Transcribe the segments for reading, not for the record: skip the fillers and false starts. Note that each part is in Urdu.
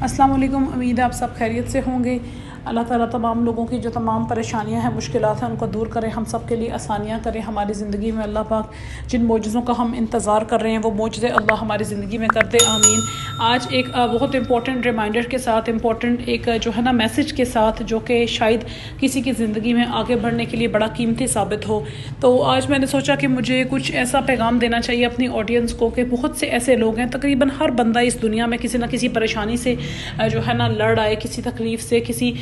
السلام علیکم، امید ہے آپ سب خیریت سے ہوں گے۔ اللہ تعالیٰ تمام لوگوں کی جو تمام پریشانیاں ہیں، مشکلات ہیں، ان کو دور کریں، ہم سب کے لیے آسانیاں کریں ہماری زندگی میں۔ اللہ پاک جن معجزوں کا ہم انتظار کر رہے ہیں وہ معجزے اللہ ہماری زندگی میں کر دے، آمین۔ آج ایک بہت امپورٹنٹ ریمائنڈر کے ساتھ، امپورٹنٹ ایک جو ہے نا میسج کے ساتھ، جو کہ شاید کسی کی زندگی میں آگے بڑھنے کے لیے بڑا قیمتی ثابت ہو، تو آج میں نے سوچا کہ مجھے کچھ ایسا پیغام دینا چاہیے اپنی آڈینس کو کہ بہت سے ایسے لوگ ہیں، تقریباً ہر بندہ اس دنیا میں کسی نہ کسی پریشانی سے جو ہے نا لڑ آئے، کسی تکلیف سے، کسی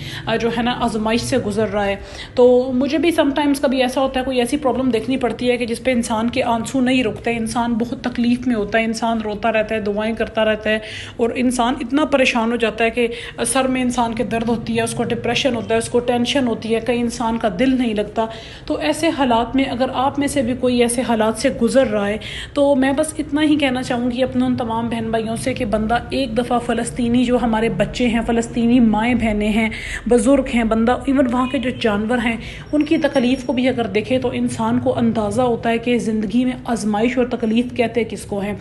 جو ہے نا آزمائش سے گزر رہا ہے۔ تو مجھے بھی سم ٹائمز کبھی ایسا ہوتا ہے، کوئی ایسی پرابلم دیکھنی پڑتی ہے کہ جس پہ انسان کے آنسو نہیں رکتے، انسان بہت تکلیف میں ہوتا ہے، انسان روتا رہتا ہے، دعائیں کرتا رہتا ہے، اور انسان اتنا پریشان ہو جاتا ہے کہ سر میں انسان کے درد ہوتی ہے، اس کو ڈپریشن ہوتا ہے، اس کو ٹینشن ہوتی ہے، کئی انسان کا دل نہیں لگتا۔ تو ایسے حالات میں اگر آپ میں سے بھی کوئی ایسے حالات سے گزر رہا ہے، تو میں بس اتنا ہی کہنا چاہوں گی اپنے ان تمام بہن بھائیوں سے کہ بندہ ایک دفعہ فلسطینی جو ہمارے بچے ہیں، فلسطینی مائیں بہنیں ہیں، بزرگ ہیں، بندہ ایون وہاں کے جو جانور ہیں ان کی تکلیف کو بھی اگر دیکھے تو انسان کو اندازہ ہوتا ہے کہ زندگی میں آزمائش اور تکلیف کہتے کس کو ہیں۔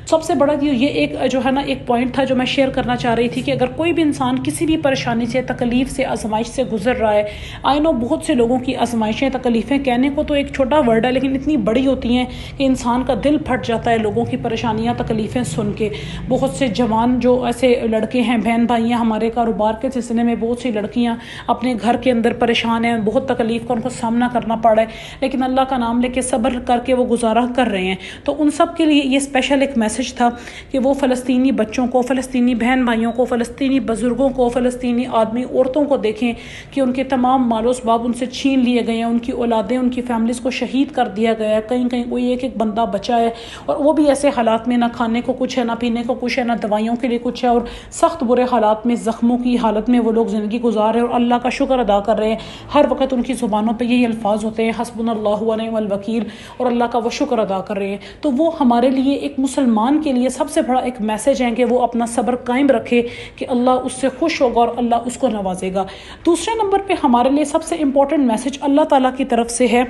سب سے بڑا یہ ایک جو ہے نا ایک پوائنٹ تھا جو میں شیئر کرنا چاہ رہی تھی کہ اگر کوئی بھی انسان کسی بھی پریشانی سے، تکلیف سے، آزمائش سے گزر رہا ہے، آئی نو بہت سے لوگوں کی آزمائشیں، تکلیفیں کہنے کو تو ایک چھوٹا ورڈ ہے لیکن اتنی بڑی ہوتی ہیں کہ انسان کا دل پھٹ جاتا ہے لوگوں کی پریشانیاں، تکلیفیں سن کے۔ بہت سے جوان جو ایسے لڑکے ہیں، بہن بھائی ہیں، ہمارے کاروبار کے سلسلے میں بہت سی لڑکیاں اپنے گھر کے اندر پریشان ہیں، بہت تکلیف کا ان کو سامنا کرنا پڑ رہا ہے، لیکن اللہ کا نام لے کے صبر کر کے وہ گزارا کر رہے ہیں۔ تو ان سب کے لیے یہ اسپیشل ایک میسج تھا کہ وہ فلسطینی بچوں کو، فلسطینی بہن بھائیوں کو، فلسطینی بزرگوں کو، فلسطینی آدمی عورتوں کو دیکھیں کہ ان کے تمام مال و اسباب ان سے چھین لیے گئے ہیں، ان کی اولادیں، ان کی فیملیز کو شہید کر دیا گیا ہے، کہیں کہیں کوئی ایک بندہ بچا ہے، اور وہ بھی ایسے حالات میں نہ کھانے کو کچھ ہے، نہ پینے کو کچھ ہے، نہ دوائیوں کے لیے کچھ ہے، اور سخت برے حالات میں، زخموں کی حالت میں وہ لوگ زندگی گزار رہے ہیں اور اللہ کا شکر ادا کر رہے ہیں۔ ہر وقت ان کی زبانوں پہ یہی الفاظ ہوتے ہیں، حسبنا اللہ و نعم الوکیل، اور اللہ کا وہ شکر ادا کر رہے ہیں۔ تو وہ ہمارے لیے، ایک مسلمان کے لیے سب سے بڑا ایک میسج ہے کہ وہ اپنا صبر قائم رکھے کہ اللہ اس سے خوش ہوگا اور اللہ اس کو نوازے گا۔ دوسرے نمبر پہ ہمارے لیے سب سے امپورٹنٹ میسج اللہ تعالیٰ کی طرف سے ہے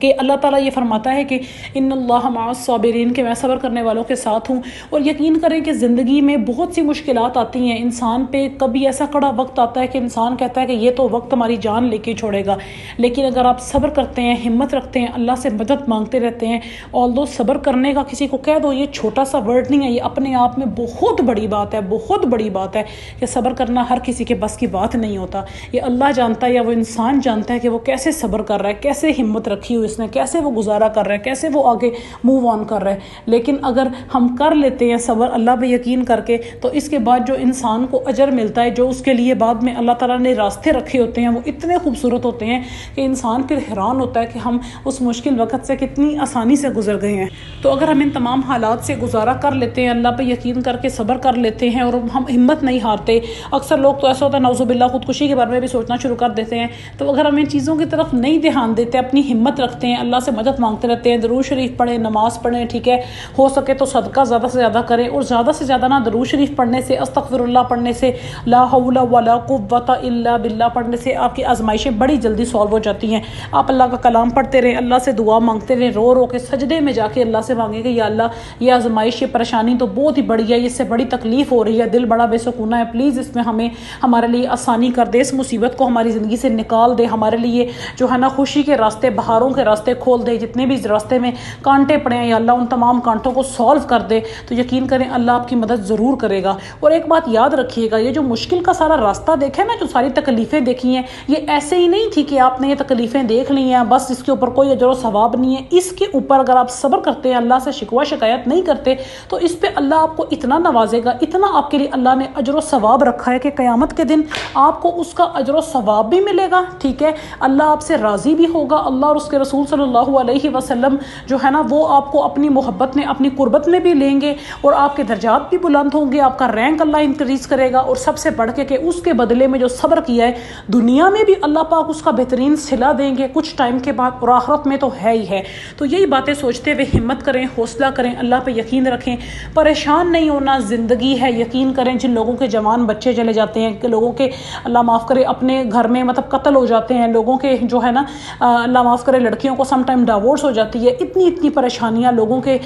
کہ اللہ تعالیٰ یہ فرماتا ہے کہ ان اللہ مع الصابرین، کہ میں صبر کرنے والوں کے ساتھ ہوں۔ اور یقین کریں کہ زندگی میں بہت سی مشکلات آتی ہیں، انسان پہ کبھی ایسا کڑا وقت آتا ہے کہ انسان کہتا ہے کہ یہ تو وقت ہماری جان لے کے چھوڑے گا، لیکن اگر آپ صبر کرتے ہیں، ہمت رکھتے ہیں، اللہ سے مدد مانگتے رہتے ہیں، although صبر کرنے کا کسی کو کہہ دو یہ چھوٹا سا ورڈ نہیں ہے، یہ اپنے آپ میں بہت بڑی بات ہے، بہت بڑی بات ہے کہ صبر کرنا ہر کسی کے بس کی بات نہیں ہوتا۔ یہ اللہ جانتا ہے یا وہ انسان جانتا ہے کہ وہ کیسے صبر کر رہا ہے، کیسے ہمت رکھی اس نے، کیسے وہ گزارا کر رہا ہے، کیسے وہ آگے موو آن کر رہا ہے۔ لیکن اگر ہم کر لیتے ہیں صبر اللہ پہ یقین کر کے، تو اس کے بعد جو انسان کو اجر ملتا ہے، جو اس کے لیے بعد میں اللہ تعالیٰ نے راستے رکھے ہوتے ہیں، وہ اتنے خوبصورت ہوتے ہیں کہ انسان پھر حیران ہوتا ہے کہ ہم اس مشکل وقت سے کتنی آسانی سے گزر گئے ہیں۔ تو اگر ہم ان تمام حالات سے گزارا کر لیتے ہیں، اللہ پہ یقین کر کے صبر کر لیتے ہیں، اور ہم ہمت نہیں ہارتے۔ اکثر لوگ تو ایسا ہوتا ہے نعوذ باللہ خودکشی کے بارے میں بھی سوچنا شروع کر دیتے ہیں۔ تو اگر ہم ان چیزوں کی طرف نہیں دھیان دیتے، اپنی ہمت رکھتے ہیں، اللہ سے مدد مانگتے رہتے ہیں، درود شریف پڑھیں، نماز پڑھیں، ٹھیک ہے، ہو سکے تو صدقہ زیادہ سے زیادہ کریں، اور زیادہ سے زیادہ درود شریف پڑھنے سے، استغفر اللہ پڑھنے سے، لا حول ولا قوت الا باللہ پڑھنے سے آپ کی آزمائشیں بڑی جلدی سالو ہو جاتی ہیں۔ آپ اللہ کا کلام پڑھتے رہیں، اللہ سے دعا مانگتے رہیں، رو رو کے سجدے میں جا کے اللہ سے مانگیں کہ یا اللہ یہ آزمائش، یہ پریشانی تو بہت ہی بڑی ہے، اس سے بڑی تکلیف ہو رہی ہے، دل بڑا بے سکونہ ہے، پلیز اس میں ہمارے لیے آسانی کر دے، اس مصیبت کو ہماری زندگی سے نکال دے، ہمارے لیے جو ہے نا خوشی کے راستے، بہاروں کے راستے کھول دے، جتنے بھی راستے میں کانٹے پڑے ہیں یا اللہ ان تمام کانٹوں کو سالو کر دے۔ تو یقین کریں اللہ آپ کی مدد ضرور کرے گا۔ اور ایک بات یاد رکھیے گا، یہ جو مشکل کا سارا راستہ دیکھا ہے نا، جو ساری تکلیفیں دیکھی ہیں، یہ ایسے ہی نہیں تھی کہ آپ نے یہ تکلیفیں دیکھ لی ہیں بس اس کے اوپر کوئی اجر و ثواب نہیں ہے۔ اس کے اوپر اگر آپ صبر کرتے ہیں، اللہ سے شکوہ شکایت نہیں کرتے، تو اس پہ اللہ آپ کو اتنا نوازے گا، اتنا آپ کے لیے اللہ نے اجر و ثواب رکھا ہے کہ قیامت کے دن آپ کو اس کا اجر و ثواب بھی ملے گا، ٹھیک ہے، اللہ آپ سے راضی بھی ہوگا، اللہ اور اس کے رسول صلی اللہ علیہ وسلم جو ہے نا وہ آپ کو اپنی محبت میں، اپنی قربت میں بھی لیں گے، اور آپ کے درجات بھی بلند ہوں گے، آپ کا رینک اللہ انکریز کرے گا، اور سب سے بڑھ کے کہ اس کے بدلے میں جو صبر کیا ہے دنیا میں بھی اللہ پاک اس کا بہترین صلہ دیں گے کچھ ٹائم کے بعد، اور آخرت میں تو ہے ہی ہے۔ تو یہی باتیں سوچتے ہوئے ہمت کریں، حوصلہ کریں، اللہ پہ یقین رکھیں، پریشان نہیں ہونا، زندگی ہے، یقین کریں جن لوگوں کے جوان بچے چلے جاتے ہیں، کہ لوگوں کے اللہ معاف کرے اپنے گھر میں مطلب قتل ہو جاتے ہیں، لوگوں کے جو ہے نا اللہ معاف کرے لڑکے لڑکیوں کو سم ٹائم ڈاورس ہو جاتی ہے، اتنی پریشانیاں لوگوں کے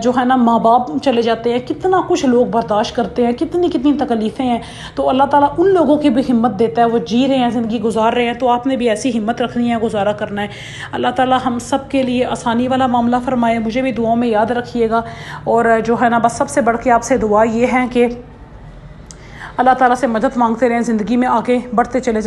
جو ہے نا ماں باپ چلے جاتے ہیں، کتنا کچھ لوگ برداشت کرتے ہیں، کتنی تکلیفیں ہیں، تو اللہ تعالیٰ ان لوگوں کی بھی ہمت دیتا ہے، وہ جی رہے ہیں، زندگی گزار رہے ہیں، تو آپ نے بھی ایسی ہمت رکھنی ہے، گزارا کرنا ہے۔ اللہ تعالیٰ ہم سب کے لیے آسانی والا معاملہ فرمائے، مجھے بھی دعاؤں میں یاد رکھیے گا، اور جو ہے نا بس سب سے بڑھ کے آپ سے دعا یہ ہے کہ اللہ تعالیٰ سے مدد مانگتے رہیں، زندگی میں آگے بڑھتے چلے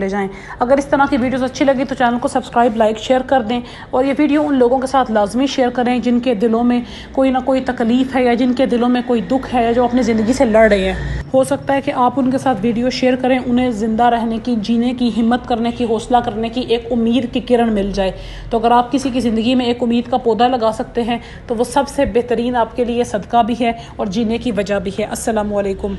جائیں۔ اگر اس طرح کی ویڈیوز اچھی لگی تو چینل کو سبسکرائب، لائک، شیئر کر دیں، اور یہ ویڈیو ان لوگوں کے ساتھ لازمی شیئر کریں جن کے دلوں میں کوئی نہ کوئی تکلیف ہے، یا جن کے دلوں میں کوئی دکھ ہے، جو اپنی زندگی سے لڑ رہے ہیں۔ ہو سکتا ہے کہ آپ ان کے ساتھ ویڈیو شیئر کریں، انہیں زندہ رہنے کی، جینے کی، ہمت کرنے کی، حوصلہ کرنے کی ایک امید کی کرن مل جائے۔ تو اگر آپ کسی کی زندگی میں ایک امید کا پودا لگا سکتے ہیں تو وہ سب سے بہترین آپ کے لیے صدقہ بھی ہے اور جینے کی وجہ بھی ہے۔ السلام علیکم۔